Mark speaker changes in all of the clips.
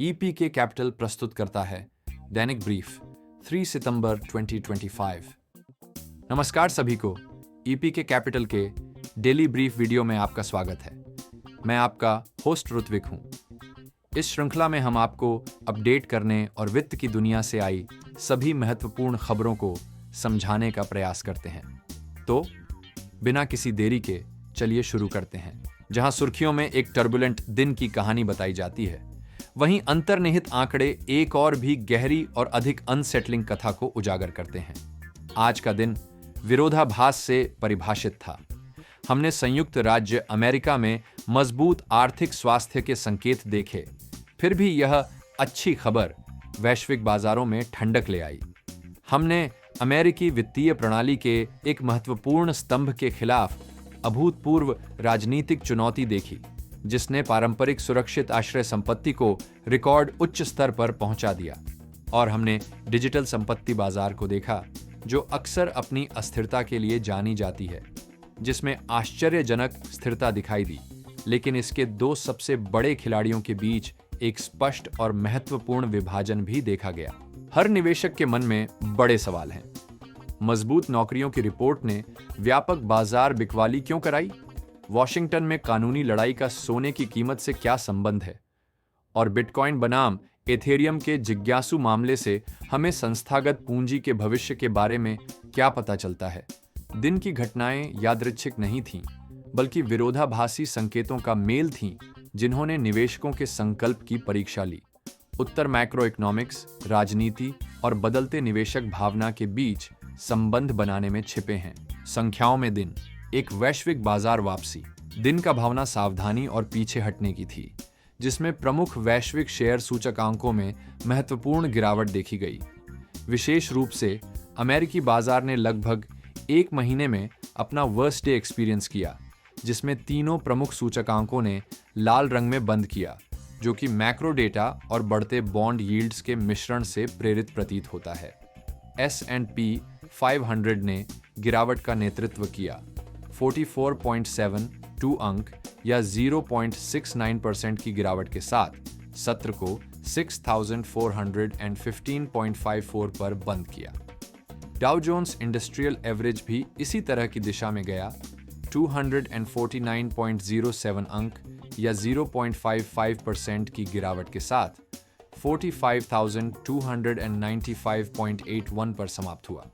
Speaker 1: ईपीके capital प्रस्तुत करता है दैनिक ब्रीफ 3 सितंबर 2025। नमस्कार सभी को, ईपीके कैपिटल के डेली ब्रीफ वीडियो में आपका स्वागत है। मैं आपका होस्ट ऋत्विक हूं। इस श्रृंखला में हम आपको अपडेट करने और वित्त की दुनिया से आई सभी महत्वपूर्ण खबरों को समझाने का प्रयास करते हैं। तो बिना किसी देरी के चलिए शुरू करते हैं। जहां सुर्खियों में एक टर्बुलेंट दिन की कहानी बताई जाती है, वहीं अंतर्निहित आंकड़े एक और भी गहरी और अधिक अनसेटलिंग कथा को उजागर करते हैं। आज का दिन विरोधाभास से परिभाषित था। हमने संयुक्त राज्य अमेरिका में मजबूत आर्थिक स्वास्थ्य के संकेत देखे, फिर भी यह अच्छी खबर वैश्विक बाजारों में ठंडक ले आई। हमने अमेरिकी वित्तीय प्रणाली के एक महत्वपूर्ण स्तंभ के खिलाफ अभूतपूर्व राजनीतिक चुनौती देखी, जिसने पारंपरिक सुरक्षित आश्रय संपत्ति को रिकॉर्ड उच्च स्तर पर पहुंचा दिया। और हमने डिजिटल संपत्ति बाजार को देखा, जो अक्सर अपनी अस्थिरता के लिए जानी जाती है, जिसमें आश्चर्यजनक स्थिरता दिखाई दी। लेकिन इसके दो सबसे बड़े खिलाड़ियों के बीच एक स्पष्ट और महत्वपूर्ण विभाजन भी देखा गया। हर निवेशक के मन में बड़े सवाल हैं। मजबूत नौकरियों की रिपोर्ट ने व्यापक बाजार बिकवाली क्यों कराई? वॉशिंगटन में कानूनी लड़ाई का सोने की कीमत से क्या संबंध है? और बिटकॉइन बनाम एथेरियम के जिज्ञासु मामले से हमें संस्थागत पूंजी के भविष्य के बारे में क्या पता चलता है? दिन की घटनाएं यादृच्छिक नहीं थीं, बल्कि विरोधाभासी संकेतों का मेल थीं, जिन्होंने निवेशकों के संकल्प की परीक्षा ली। उत्तर मैक्रो इकोनॉमिक्स, राजनीति और बदलते निवेशक भावना के बीच संबंध बनाने में छिपे हैं। संख्याओं में दिन, एक वैश्विक बाजार वापसी। दिन का भावना सावधानी और पीछे हटने की थी, जिसमें प्रमुख वैश्विक शेयर सूचकांकों में महत्वपूर्ण गिरावट देखी गई। विशेष रूप से अमेरिकी बाजार ने लगभग एक महीने में अपना वर्स्ट डे एक्सपीरियंस किया, जिसमें तीनों प्रमुख सूचकांकों ने लाल रंग में बंद किया, जो कि मैक्रो डेटा और बढ़ते बॉन्ड यील्ड्स के मिश्रण से प्रेरित प्रतीत होता है। S&P 500 ने गिरावट का नेतृत्व किया, 44.72 अंक या 0.69% की गिरावट के साथ सत्र को 6415.54 पर बंद किया। डाउ जोन्स इंडस्ट्रियल एवरेज भी इसी तरह की दिशा में गया, 249.07 अंक या 0.55% की गिरावट के साथ 45,295.81 पर समाप्त हुआ।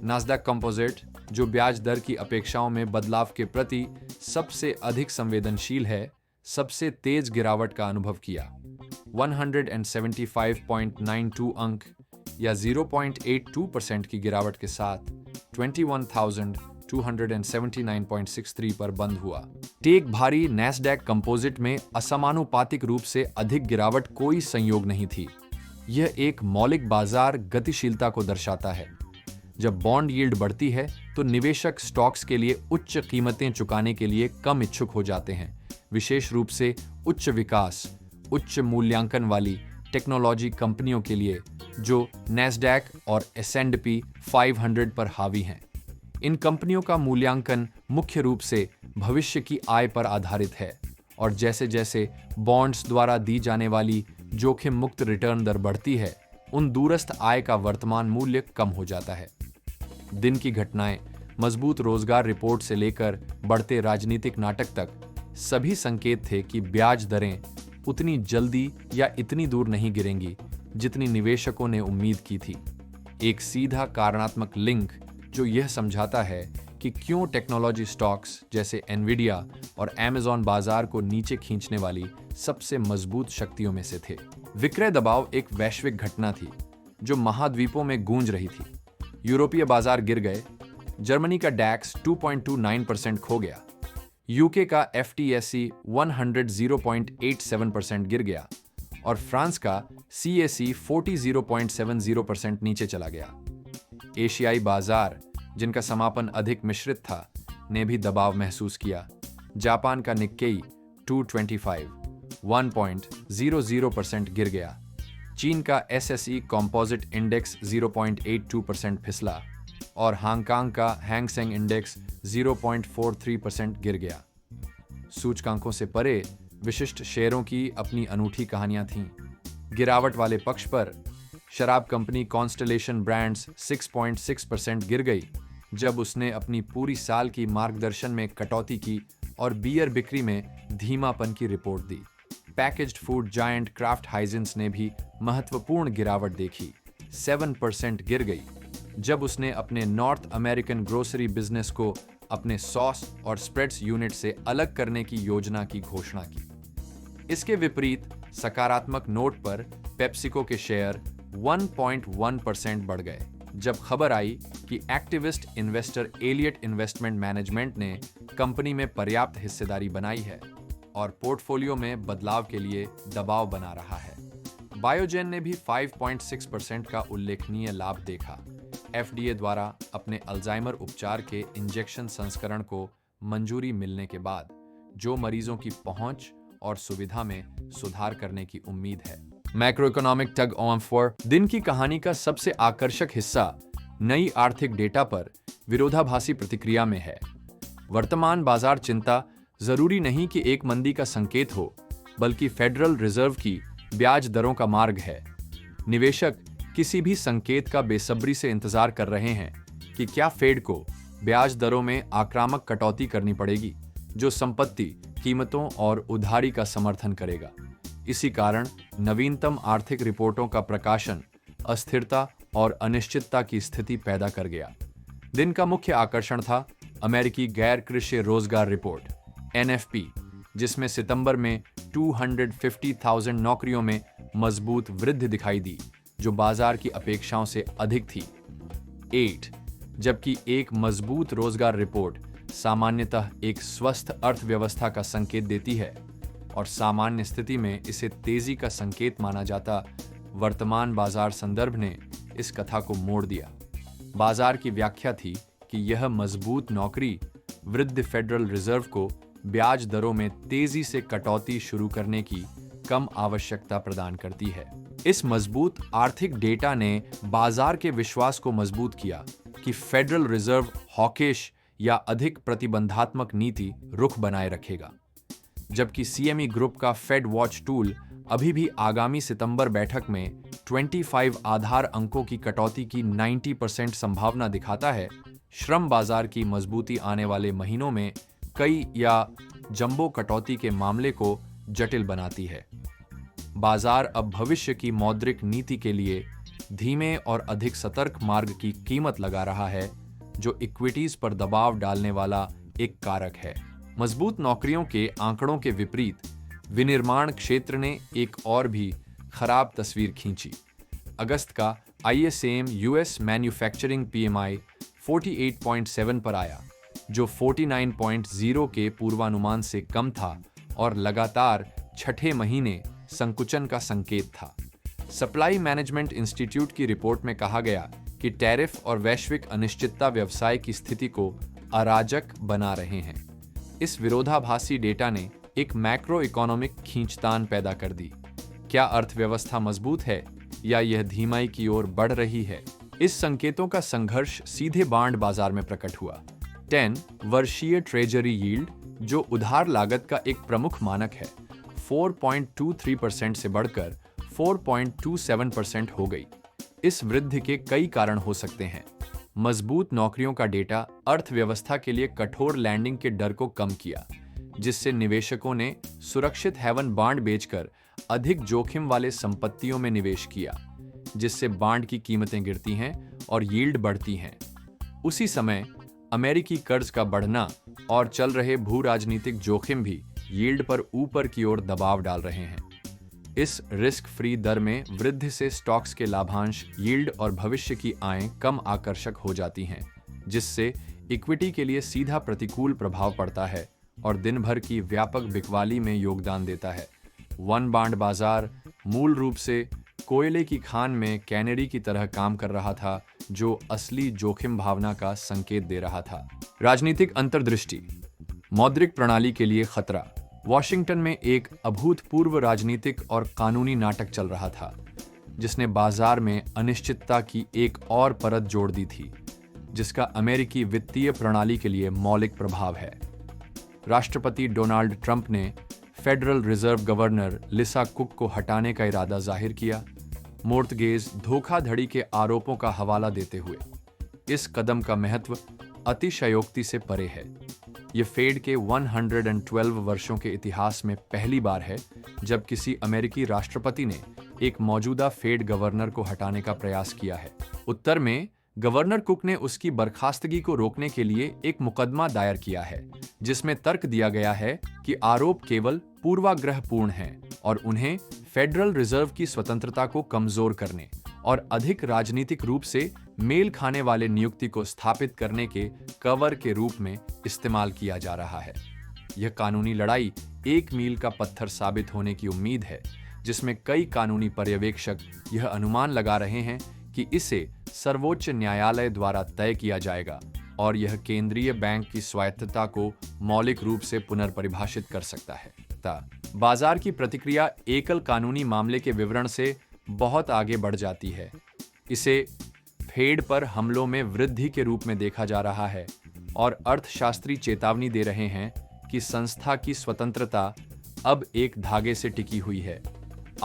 Speaker 1: नास्डैक कंपोजिट, जो ब्याज दर की अपेक्षाओं में बदलाव के प्रति सबसे अधिक संवेदनशील है, सबसे तेज गिरावट का अनुभव किया, 175.92 अंक या 0.82% की गिरावट के साथ 21,279.63 पर बंद हुआ। टेक भारी नैस्डैक कंपोजिट में असमानुपातिक रूप से अधिक गिरावट कोई संयोग नहीं थी। यह एक मौलिक बाजार गतिशीलता को दर्शाता है। जब बॉन्ड यील्ड बढ़ती है, तो निवेशक स्टॉक्स के लिए उच्च कीमतें चुकाने के लिए कम इच्छुक हो जाते हैं, विशेष रूप से उच्च विकास, उच्च मूल्यांकन वाली टेक्नोलॉजी कंपनियों के लिए, जो नैस्डैक और S&P 500 पर हावी हैं। इन कंपनियों का मूल्यांकन मुख्य रूप से भविष्य की आय पर आधारित है, और जैसे जैसे बॉन्ड्स द्वारा दी जाने वाली जोखिम मुक्त रिटर्न दर बढ़ती है, उन दूरस्थ आय का वर्तमान मूल्य कम हो जाता है। दिन की घटनाएं, मजबूत रोजगार रिपोर्ट से लेकर बढ़ते राजनीतिक नाटक तक, सभी संकेत थे कि ब्याज दरें उतनी जल्दी या इतनी दूर नहीं गिरेंगी जितनी निवेशकों ने उम्मीद की थी। एक सीधा कारणात्मक लिंक जो यह समझाता है कि क्यों टेक्नोलॉजी स्टॉक्स जैसे एनवीडिया और अमेज़न बाजार को नीचे खींचने वाली सबसे मजबूत शक्तियों में से थे। विक्रय दबाव एक वैश्विक घटना थी जो महाद्वीपों में गूंज रही थी। यूरोपीय बाजार गिर गए, जर्मनी का डैक्स 2.29% खो गया, यूके का FTSE 100 0.87% गिर गया और फ्रांस का CAC 40 0.70% नीचे चला गया। एशियाई बाजार, जिनका समापन अधिक मिश्रित था, ने भी दबाव महसूस किया। जापान का निक्केई 225 1.00% गिर गया। चीन का SSE कॉम्पोजिट इंडेक्स 0.82% फिसला और हांगकांग का हैंग सेंग इंडेक्स 0.43% गिर गया। सूचकांकों से परे विशिष्ट शेयरों की अपनी अनूठी कहानियां थीं। गिरावट वाले पक्ष पर शराब कंपनी कॉन्स्टलेशन ब्रांड्स 6.6% गिर गई जब उसने अपनी पूरी साल की मार्गदर्शन में कटौती की और बियर बिक्री में धीमापन की रिपोर्ट दी। पैकेज्ड फूड जायंट क्राफ्ट हाइजिन्स ने भी महत्वपूर्ण गिरावट देखी, 7% गिर गई जब उसने अपने नॉर्थ अमेरिकन ग्रोसरी बिजनेस को अपने सॉस और स्प्रेड्स यूनिट से अलग करने की योजना की घोषणा की। इसके विपरीत सकारात्मक नोट पर पेप्सिको के शेयर 1.1% बढ़ गए जब खबर आई कि activist investor Elliott investment management ने कंपनी में पर्याप्त हिस्सेदारी बनाई है और पोर्टफोलियो में बदलाव के लिए दबाव बना रहा है। बायोजेन ने भी 5.6% का उल्लेखनीय लाभ देखा। FDA द्वारा अपने अल्जाइमर उपचार के इंजेक्शन संस्करण को मंजूरी मिलने के बाद जो मरीजों की पहुंच और सुविधा में सुधार करने की उम्मीद है। Macro economic tug of war दिन की कहानी का सबसे आकर्षक हिस्सा नई आर्थिक डेटा पर विरोधाभासी प्रतिक्रिया में है। वर्तमान बाजार चिंता जरूरी नहीं कि एक मंदी का संकेत हो, बल्कि फेडरल रिजर्व की ब्याज दरों का मार्ग है। निवेशक किसी भी संकेत का बेसब्री से इंतजार कर रहे हैं कि क्या फेड को ब्याज दरों में आक्रामक कटौती करनी पड़ेगी, जो संपत्ति कीमतों और उधारी का समर्थन करेगा। इसी कारण नवीनतम आर्थिक रिपोर्टों का प्रकाशन अस्थिरता और अनिश्चितता की स्थिति पैदा कर गया। दिन का मुख्य आकर्षण था अमेरिकी गैर कृषि रोजगार रिपोर्ट NFP, जिसमें सितंबर में 250,000 नौकरियों में मजबूत वृद्धि दिखाई दी, जो बाजार की अपेक्षाओं से अधिक थी। 8 जबकि एक मजबूत रोजगार रिपोर्ट सामान्यतः एक स्वस्थ अर्थव्यवस्था का संकेत देती है और सामान्य स्थिति में इसे तेजी का संकेत माना जाता। वर्तमान बाजार संदर्भ ने इस कथा को मोड़ दिया। बाजार की व्याख्या थी कि यह मजबूत नौकरी वृद्ध फेडरल रिजर्व को ब्याज दरों में तेजी से कटौती शुरू करने की कम आवश्यकता प्रदान करती है। इस मजबूत आर्थिक डेटा ने बाजार के विश्वास को मजबूत किया कि फेडरल रिजर्व हॉकिश या अधिक प्रतिबंधात्मक नीति रुख बनाए रखेगा, जबकि CME ग्रुप का फेड वॉच टूल अभी भी आगामी सितंबर बैठक में 25 आधार अंकों की कटौती की 90% संभावना दिखाता है। श्रम बाजार की मजबूती आने वाले महीनों में कई या जंबो कटौती के मामले को जटिल बनाती है। बाजार अब भविष्य की मौद्रिक नीति के लिए धीमे और अधिक सतर्क मार्ग की कीमत लगा रहा है, जो इक्विटीज पर दबाव डालने वाला एक कारक है। मजबूत नौकरियों के आंकड़ों के विपरीत विनिर्माण क्षेत्र ने एक और भी खराब तस्वीर खींची। अगस्त का ISM US मैन्युफैक्चरिंग PMI 48.7 पर आया, जो 49.0 के पूर्वानुमान से कम था और लगातार छठे महीने संकुचन का संकेत था। सप्लाई मैनेजमेंट इंस्टीट्यूट की रिपोर्ट में कहा गया कि टैरिफ और वैश्विक अनिश्चितता व्यवसाय की स्थिति को अराजक बना रहे हैं। इस विरोधाभासी डेटा ने एक मैक्रो इकोनॉमिक खींचतान पैदा कर दी। क्या अर्थव्यवस्था मजबूत है या यह धीमाई की ओर बढ़ रही है? इस संकेतों का संघर्ष सीधे बांड बाजार में प्रकट हुआ। 10 वर्षीय ट्रेजरी यील्ड, जो उधार लागत का एक प्रमुख मानक है, 4.23% से बढ़कर 4.27% हो गई। इस वृद्धि के कई कारण हो सकते हैं। मजबूत नौकरियों का डेटा अर्थव्यवस्था के लिए कठोर लैंडिंग के डर को कम किया, जिससे निवेशकों ने सुरक्षित हेवन बांड बेचकर अधिक जोखिम वाले संपत्तियों में निवेश किया, जिससे बांड की कीमतें गिरती हैं और यील्ड बढ़ती हैं। उसी समय अमेरिकी कर्ज का बढ़ना और चल रहे भू राजनीतिक जोखिम भी यील्ड पर ऊपर की ओर दबाव डाल रहे हैं। इस रिस्क फ्री दर में वृद्धि से स्टॉक्स के लाभांश, यील्ड और भविष्य की आयें कम आकर्षक हो जाती हैं, जिससे इक्विटी के लिए सीधा प्रतिकूल प्रभाव पड़ता है और दिन भर की व्यापक बिकवाली में योगदान देता है। वन बांड बाजार मूल रूप से कोयले की खान में कैनेरी की तरह काम कर रहा था, जो असली जोखिम भावना का संकेत दे रहा था। राजनीतिक अंतर्दृष्टि। मौद्रिक प्रणाली के लिए खतरा। वॉशिंगटन में एक अभूतपूर्व राजनीतिक और कानूनी नाटक चल रहा था, जिसने बाजार में अनिश्चितता की एक और परत जोड़ दी थी, जिसका अमेरिकी वित्तीय प्रणाली के लिए मौलिक प्रभाव है। राष्ट्रपति डोनाल्ड ट्रंप ने फेडरल रिजर्व गवर्नर लिसा कुक को हटाने का इरादा जाहिर किया, मोर्टगेज धोखाधड़ी के आरोपों का हवाला देते हुए। इस कदम का महत्व अतिशयोक्ति से परे है। ये फेड के 112 वर्षों के इतिहास में पहली बार है जब किसी अमेरिकी राष्ट्रपति ने एक मौजूदा फेड गवर्नर को हटाने का प्रयास किया है। उत्तर में गवर्नर कुक ने उसकी बर्खास्तगी को रोकने के लिए एक मुकदमा दायर किया है, जिसमें तर्क दिया गया है कि आरोप केवल पूर्वाग्रहपूर्ण हैं और उन्हें फेडरल रिजर्व की स्वतंत्रता को कमजोर करने और अधिक राजनीतिक रूप से मेल खाने वाले नियुक्ति को स्थापित करने के कवर के रूप में इस्तेमाल किया जा रहा है। यह कानूनी लड़ाई 1 मील का पत्थर साबित होने की उम्मीद है, जिसमें कई कानूनी पर्यवेक्षक यह अनुमान लगा रहे हैं कि इसे सर्वोच्च न्यायालय द्वारा तय किया जाएगा और यह केंद्रीय बैंक की स्वायत्तता को मौलिक रूप से पुनर्परिभाषित कर सकता है। बाजार की प्रतिक्रिया एकल कानूनी मामले के विवरण से बहुत आगे बढ़ जाती है। इसे फेड पर हमलों में वृद्धि के रूप में देखा जा रहा है और अर्थशास्त्री चेतावनी दे रहे हैं कि संस्था की स्वतंत्रता अब एक धागे से टिकी हुई है।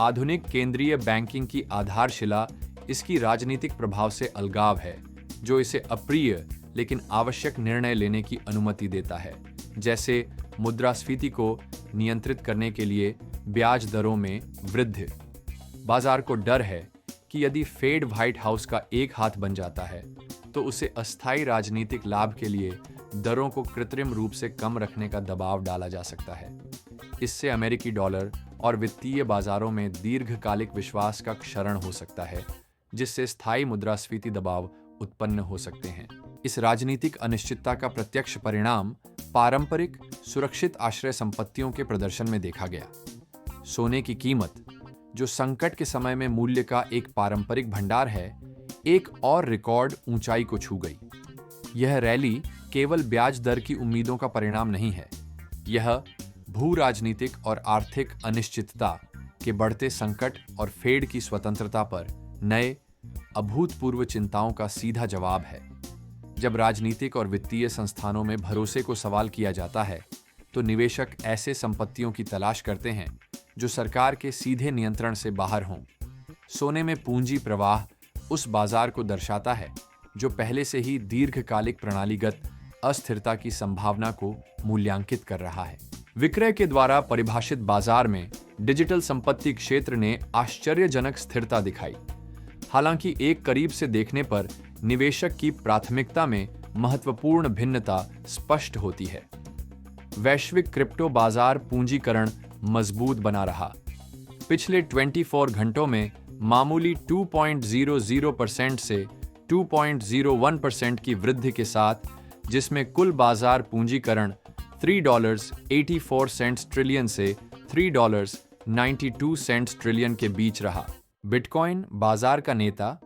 Speaker 1: आधुनिक केंद्रीय बैंकिंग की आधारशिला इसकी राजनीतिक प्रभाव से अलगाव है, जो इसे अप्रिय लेकिन आवश्यक निर्णय लेने की अनुमति देता है, जैसे मुद्रास्फीति को नियंत्रित करने के लिए ब्याज दरों में वृद्धि। बाजार को डर है कि यदि फेड व्हाइट हाउस का एक हाथ बन जाता है तो उसे अस्थायी राजनीतिक लाभ के लिए दरों को कृत्रिम रूप से कम रखने का दबाव डाला जा सकता है। इससे अमेरिकी डॉलर और वित्तीय बाजारों में दीर्घकालिक विश्वास का क्षरण हो सकता है, जिससे स्थायी मुद्रास्फीति दबाव उत्पन्न हो सकते हैं। इस राजनीतिक अनिश्चितता का प्रत्यक्ष परिणाम पारंपरिक सुरक्षित आश्रय संपत्तियों के प्रदर्शन में देखा गया। सोने की कीमत, जो संकट के समय में मूल्य का एक पारंपरिक भंडार है, एक और रिकॉर्ड ऊंचाई को छू गई। यह रैली केवल ब्याज दर की उम्मीदों का परिणाम नहीं है, यह भू राजनीतिक और आर्थिक अनिश्चितता के बढ़ते संकट और फेड की स्वतंत्रता पर नए अभूतपूर्व चिंताओं का सीधा जवाब है। जब राजनीतिक और वित्तीय संस्थानों में भरोसे को सवाल किया जाता है, तो निवेशक ऐसे संपत्तियों की तलाश करते हैं जो सरकार के सीधे नियंत्रण से बाहर हों। सोने में पूंजी प्रवाह उस बाजार को दर्शाता है जो पहले से ही दीर्घकालिक प्रणालीगत अस्थिरता की संभावना को मूल्यांकित कर रहा है। विक्रय के द्वारा परिभाषित बाजार में डिजिटल संपत्ति क्षेत्र ने आश्चर्यजनक स्थिरता दिखाई। हालांकि एक करीब से देखने पर निवेशक की प्राथमिकता में महत्वपूर्ण भिन्नता स्पष्ट होती है। वैश्विक क्रिप्टो बाजार पूंजीकरण मजबूत बना रहा। पिछले 24 घंटों में मामूली 2.00% से 2.01% की वृद्धि के साथ, जिसमें कुल बाजार पूंजीकरण $3.84 ट्रिलियन से $3.92 ट्रिलियन के बीच रहा। बिटकॉइन बाजार का नेता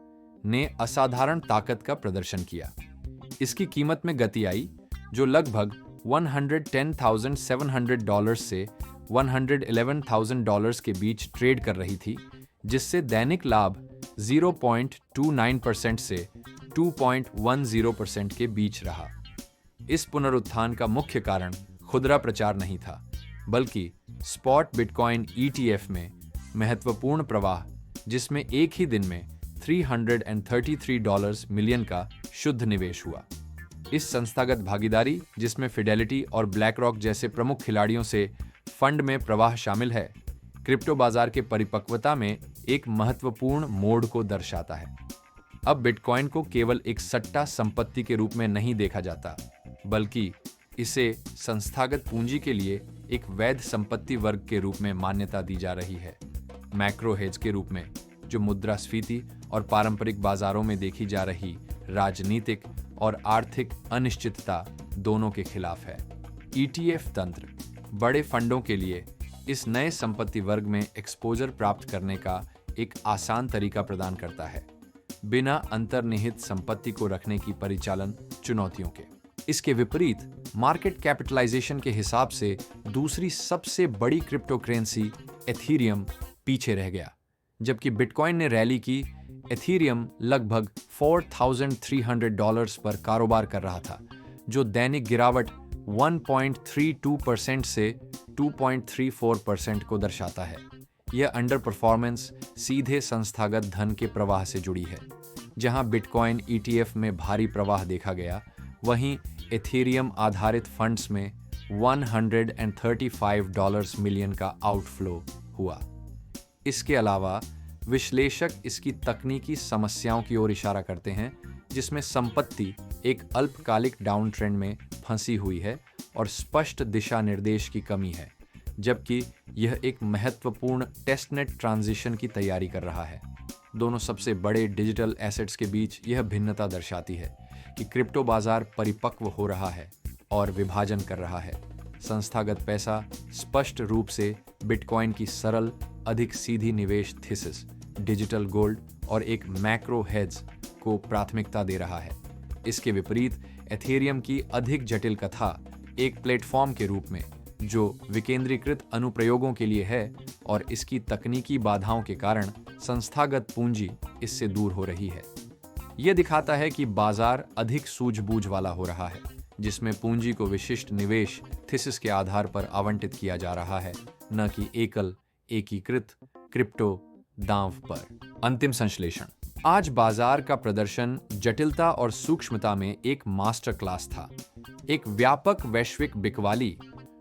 Speaker 1: ने असाधारण ताकत का प्रदर्शन किया। इसकी कीमत में गति आई, जो लगभग $110,700 से $111,000 के बीच ट्रेड कर रही थी, जिससे दैनिक लाभ 0.29% से 2.10% के बीच रहा। इस पुनरुत्थान का मुख्य कारण खुदरा प्रचार नहीं था, बल्कि स्पॉट बिटकॉइन ETF में महत्वपूर्ण प्रवाह, जिसमें एक ही दिन में $333 मिलियन का शुद्ध निवेश हुआ। इस संस्थागत भागीदारी, जिसमें फिडेलिटी और ब्लैक रॉक जैसे प्रमुख खिलाड़ियों से फंड में प्रवाह शामिल है, क्रिप्टो बाजार के परिपक्वता में एक महत्वपूर्ण मोड़ को दर्शाता है। अब बिटकॉइन को केवल एक सट्टा संपत्ति के रूप में नहीं देखा जाता, बल्कि इसे संस्थागत पूंजी के लिए एक वैध संपत्ति वर्ग के रूप में मान्यता दी जा रही है, मैक्रो हेज के रूप में, जो मुद्रास्फीति और पारंपरिक बाजारों में देखी जा रही राजनीतिक और आर्थिक अनिश्चितता दोनों के खिलाफ है। ETF तंत्र बड़े फंडों के लिए इस नए संपत्ति वर्ग में एक्सपोजर प्राप्त करने का एक आसान तरीका प्रदान करता है, बिना अंतर्निहित संपत्ति को रखने की परिचालन चुनौतियों के। इसके विपरीत, मार्केट कैपिटलाइजेशन के हिसाब से दूसरी सबसे बड़ी क्रिप्टो करेंसी एथीरियम पीछे रह गया। जबकि बिटकॉइन ने रैली की, एथीरियम लगभग $4,300 पर कारोबार कर रहा था, जो दैनिक गिरावट 1.32% से 2.34% को दर्शाता है। यह अंडर परफॉर्मेंस सीधे संस्थागत धन के प्रवाह से जुड़ी है। जहां बिटकॉइन ETF में भारी प्रवाह देखा गया, वहीं एथेरियम आधारित फंड्स में $135 मिलियन का आउटफ्लो हुआ। इसके अलावा विश्लेषक इसकी तकनीकी समस्याओं की ओर इशारा करते हैं, जिसमें संपत्ति एक अल्पकालिक डाउन ट्रेंड में फंसी हुई है और स्पष्ट दिशा निर्देश की कमी है, जबकि यह एक महत्वपूर्ण टेस्टनेट ट्रांजिशन की तैयारी कर रहा है। दोनों सबसे बड़े डिजिटल एसेट्स के बीच यह भिन्नता दर्शाती है कि क्रिप्टो बाजार परिपक्व हो रहा है और विभाजन कर रहा है। संस्थागत पैसा स्पष्ट रूप से बिटकॉइन की सरल, अधिक सीधी निवेश थीसिस, डिजिटल गोल्ड और एक मैक्रो हेज को प्राथमिकता दे रहा है। इसके विपरीत एथेरियम की अधिक जटिल कथा एक प्लेटफॉर्म के रूप में, जो विकेंद्रीकृत अनुप्रयोगों के लिए है और इसकी तकनीकी बाधाओं के कारण संस्थागत पूंजी इससे दूर हो रही है। यह दिखाता है कि बाजार अधिक सूझबूझ वाला हो रहा है, जिसमें पूंजी को विशिष्ट निवेश थीसिस के आधार पर आवंटित किया जा रहा है, न कि एकल एकीकृत क्रिप्टो दांव पर। अंतिम संश्लेषण। आज बाजार का प्रदर्शन जटिलता और सूक्ष्मता में एक मास्टर क्लास था। एक व्यापक वैश्विक बिकवाली,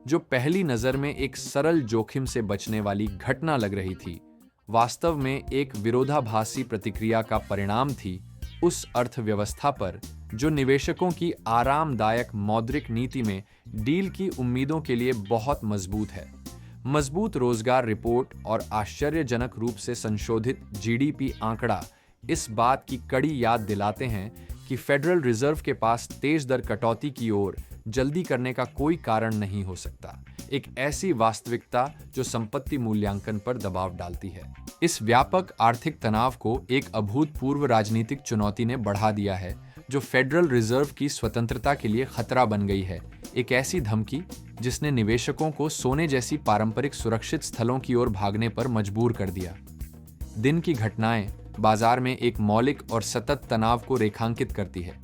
Speaker 1: जो पहली नजर में एक सरल जोखिम से बचने वाली घटना लग रही थी, वास्तव में एक विरोधाभासी प्रतिक्रिया का परिणाम थी उस अर्थव्यवस्था पर जो निवेशकों की आरामदायक मौद्रिक नीति में डील की उम्मीदों के लिए बहुत मजबूत है। मजबूत रोजगार रिपोर्ट और आश्चर्यजनक रूप से संशोधित GDP आंकड़ा इस बात की कड़ी याद दिलाते हैं कि फेडरल रिजर्व के पास तेज दर कटौती की ओर जल्दी करने का कोई कारण नहीं हो सकता। एक ऐसी वास्तविकता जो संपत्ति मूल्यांकन पर दबाव डालती है। इस व्यापक आर्थिक तनाव को एक अभूतपूर्व राजनीतिक चुनौती ने बढ़ा दिया है, जो फेडरल रिजर्व की स्वतंत्रता के लिए खतरा बन गई है। एक ऐसी धमकी जिसने निवेशकों को सोने जैसी पारंपरिक सुरक्षित स्थलों की ओर भागने पर मजबूर कर दिया। दिन की घटनाएं बाजार में एक मौलिक और सतत तनाव को रेखांकित करती है।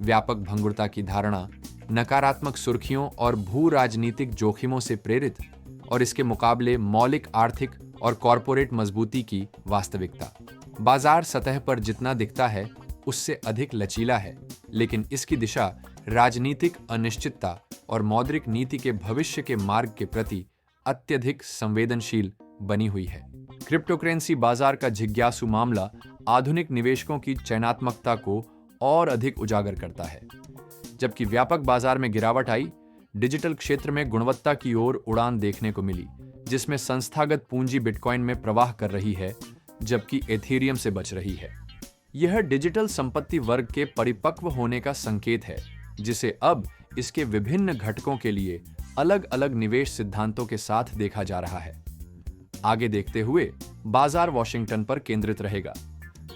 Speaker 1: व्यापक भंगुरता की धारणा, नकारात्मक सुर्खियों और भू राजनीतिक जोखिमों से प्रेरित, और इसके मुकाबले मौलिक आर्थिक और कॉरपोरेट मजबूती की वास्तविकता। बाजार सतह पर जितना दिखता है उससे अधिक लचीला है, लेकिन इसकी दिशा राजनीतिक अनिश्चितता और मौद्रिक नीति के भविष्य के मार्ग के प्रति अत्यधिक संवेदनशील बनी हुई है। क्रिप्टोकरेंसी बाजार का जिज्ञासु मामला आधुनिक निवेशकों की चयनात्मकता को और अधिक उजागर करता है। जबकि व्यापक बाजार में गिरावट आई, डिजिटल क्षेत्र में गुणवत्ता की ओर उड़ान देखने को मिली, जिसमें संस्थागत पूंजी बिटकॉइन में प्रवाह कर रही है, जबकि एथेरियम से बच रही है। यह डिजिटल संपत्ति वर्ग के परिपक्व होने का संकेत है, जिसे अब इसके विभिन्न घटकों के लिए अलग अलग निवेश सिद्धांतों के साथ देखा जा रहा है। आगे देखते हुए बाजार वॉशिंगटन पर केंद्रित रहेगा,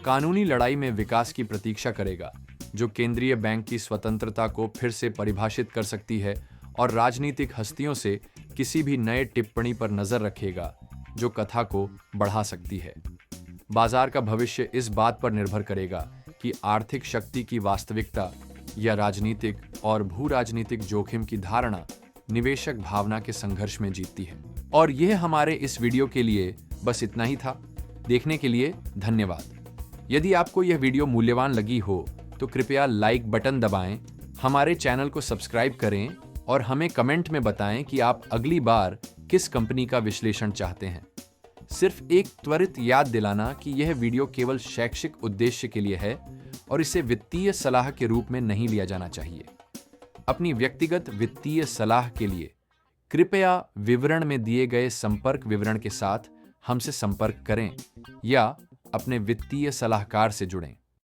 Speaker 1: कानूनी लड़ाई में विकास की प्रतीक्षा करेगा, जो केंद्रीय बैंक की स्वतंत्रता को फिर से परिभाषित कर सकती है, और राजनीतिक हस्तियों से किसी भी नए टिप्पणी पर नजर रखेगा जो कथा को बढ़ा सकती है। बाजार का भविष्य इस बात पर निर्भर करेगा कि आर्थिक शक्ति की वास्तविकता या राजनीतिक और भू राजनीतिक जोखिम की धारणा निवेशक भावना के संघर्ष में जीतती है। और यह हमारे इस वीडियो के लिए बस इतना ही था। देखने के लिए धन्यवाद। यदि आपको यह वीडियो मूल्यवान लगी हो तो कृपया लाइक बटन दबाएं, हमारे चैनल को सब्सक्राइब करें और हमें कमेंट में बताएं कि आप अगली बार किस कंपनी का विश्लेषण चाहते हैं। सिर्फ एक त्वरित याद दिलाना कि यह वीडियो केवल शैक्षिक उद्देश्य के लिए है और इसे वित्तीय सलाह के रूप में नहीं लिया जाना चाहिए। अपनी व्यक्तिगत वित्तीय सलाह के लिए कृपया विवरण में दिए गए संपर्क विवरण के साथ हमसे संपर्क करें या अपने वित्तीय सलाहकार से जुड़ें।